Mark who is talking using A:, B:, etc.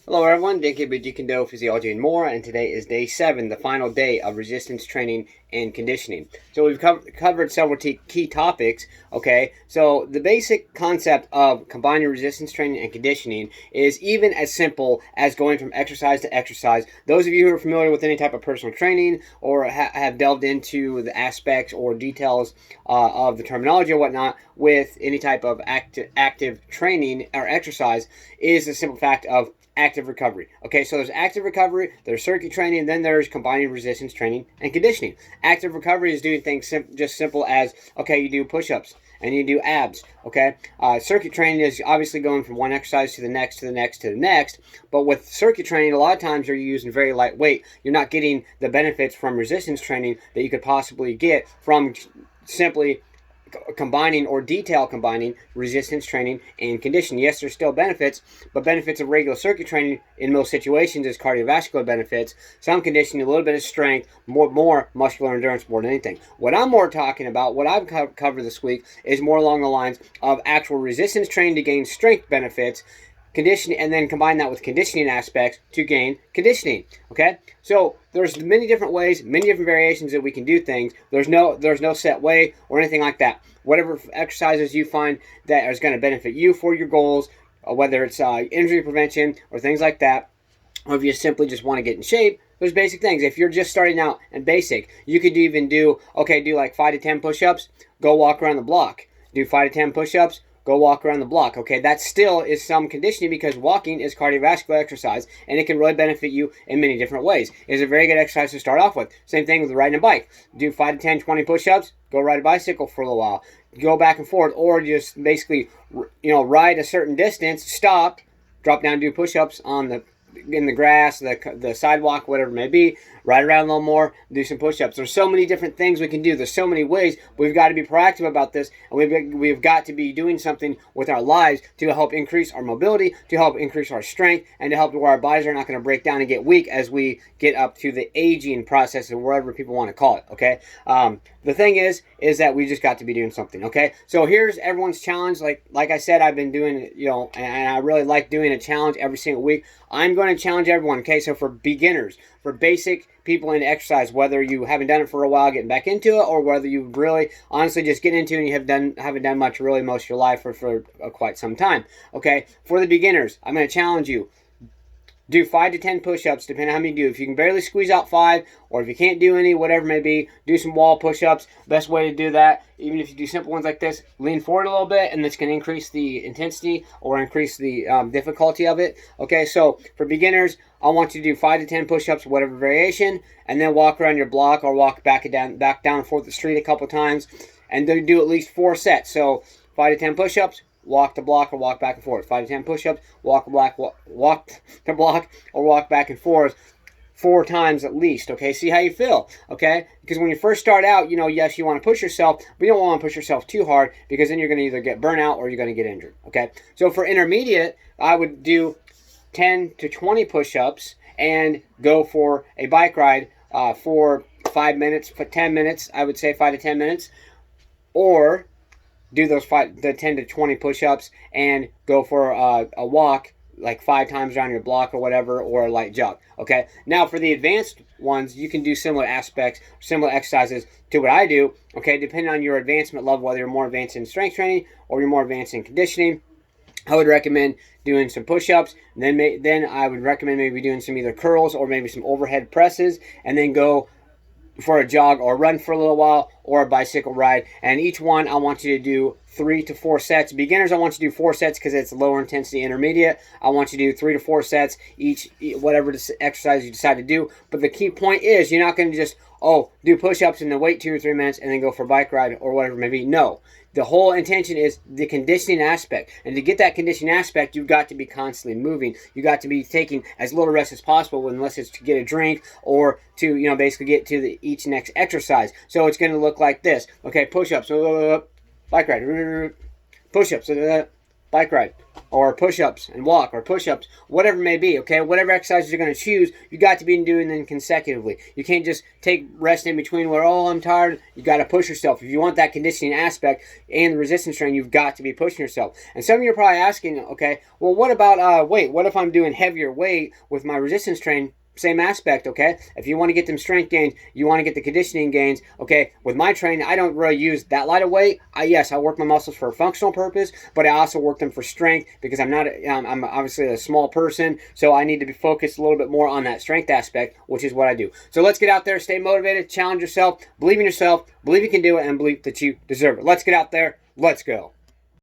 A: Hello everyone, Dinky Kendo Physiology and more, and today is day 7, the final day of resistance training and conditioning. So we've covered several key topics, okay? So the basic concept of combining resistance training and conditioning is even as simple as going from exercise to exercise. Those of you who are familiar with any type of personal training or have delved into the aspects or details of the terminology or whatnot with any type of active training or exercise is the simple fact of active recovery. Okay, so there's active recovery, there's circuit training, and then there's combining resistance training and conditioning. Active recovery is doing things just simple as, okay, you do push-ups and you do abs, okay? Circuit training is obviously going from one exercise to the next, to the next, to the next, but with circuit training, a lot of times you're using very light weight. You're not getting the benefits from resistance training that you could possibly get from simply combining or detail combining resistance training and conditioning. Yes, there's still benefits, but benefits of regular circuit training in most situations is cardiovascular benefits, some conditioning, a little bit of strength, more muscular endurance more than anything. What I'm more talking about, what I've covered this week, is more along the lines of actual resistance training to gain strength benefits, conditioning, and then combine that with conditioning aspects to gain conditioning. Okay, so there's many different ways, many different variations that we can do things. There's no set way or anything like that. Whatever exercises you find that is going to benefit you for your goals, whether it's injury prevention or things like that, or if you simply just want to get in shape, there's basic things. If you're just starting out and basic, you could even do like 5 to 10 push-ups, go walk around the block. Do 5 to 10 push-ups, go walk around the block. Okay, that still is some conditioning because walking is cardiovascular exercise and it can really benefit you in many different ways. It's a very good exercise to start off with. Same thing with riding a bike. Do 5 to 10, 20 push-ups, go ride a bicycle for a little while. Go back and forth, or just basically, ride a certain distance, stop, drop down, do push-ups in the grass, the sidewalk, whatever it may be, ride around a little more, do some push-ups. There's so many different things we can do. There's so many ways. We've got to be proactive about this, and we've got to be doing something with our lives to help increase our mobility, to help increase our strength, and to help where our bodies are not going to break down and get weak as we get up to the aging process, or whatever people want to call it, okay? The thing is that we just got to be doing something, okay? So here's everyone's challenge. Like I said, I've been doing, and I really like doing a challenge every single week. I'm going to challenge everyone, okay? So for beginners, for basic people into exercise, whether you haven't done it for a while, getting back into it, or whether you really honestly just get into it and you haven't done much really most of your life for quite some time, okay? For the beginners, I'm going to challenge you. Do 5 to 10 push-ups, depending on how many you do. If you can barely squeeze out 5, or if you can't do any, whatever it may be, do some wall push-ups. Best way to do that, even if you do simple ones like this, lean forward a little bit, and this can increase the intensity or increase the difficulty of it. Okay, so for beginners, I want you to do 5 to 10 push-ups, whatever variation, and then walk around your block or walk back down and forth the street a couple times, and then do at least 4 sets. So 5 to 10 push-ups, walk the block or walk back and forth. 5 to 10 push-ups, walk the block or walk back and forth 4 times at least, okay? See how you feel, okay? Because when you first start out, yes, you want to push yourself, but you don't want to push yourself too hard because then you're going to either get burnout or you're going to get injured, okay? So for intermediate, I would do 10 to 20 push-ups and go for a bike ride for 5 minutes, for 10 minutes, I would say 5 to 10 minutes, or do the 10 to 20 push-ups and go for a walk like 5 times around your block or whatever, or a light jog, okay? Now, for the advanced ones, you can do similar aspects, similar exercises to what I do, okay, depending on your advancement level, whether you're more advanced in strength training or you're more advanced in conditioning. I would recommend doing some push-ups, and then I would recommend maybe doing some either curls or maybe some overhead presses, and then go for a jog or run for a little while, or a bicycle ride. And each one, I want you to do 3 to 4 sets. Beginners, I want you to do 4 sets because it's lower intensity. Intermediate, I want you to do 3 to 4 sets each, whatever exercise you decide to do. But the key point is, you're not going to just do push-ups and then wait 2 or 3 minutes and then go for a bike ride or whatever it may be. No. The whole intention is the conditioning aspect. And to get that conditioning aspect, you've got to be constantly moving. You've got to be taking as little rest as possible, unless it's to get a drink or to, basically get to each next exercise. So it's going to look like this. Okay, push-ups, bike ride, push-ups, bike ride, or push-ups and walk, or push-ups, whatever it may be, okay? Whatever exercises you're going to choose, you got to be doing them consecutively. You can't just take rest in between where, oh, I'm tired. You got to push yourself. If you want that conditioning aspect and the resistance training, you've got to be pushing yourself. And some of you are probably asking, okay, well, what about weight? What if I'm doing heavier weight with my resistance training? Same aspect, okay? If you want to get them strength gains, you want to get the conditioning gains, okay? With my training, I don't really use that light of weight. Yes, I work my muscles for a functional purpose, but I also work them for strength because I'm obviously a small person, so I need to be focused a little bit more on that strength aspect, which is what I do. So let's get out there, stay motivated, challenge yourself, believe in yourself, believe you can do it, and believe that you deserve it. Let's get out there. Let's go.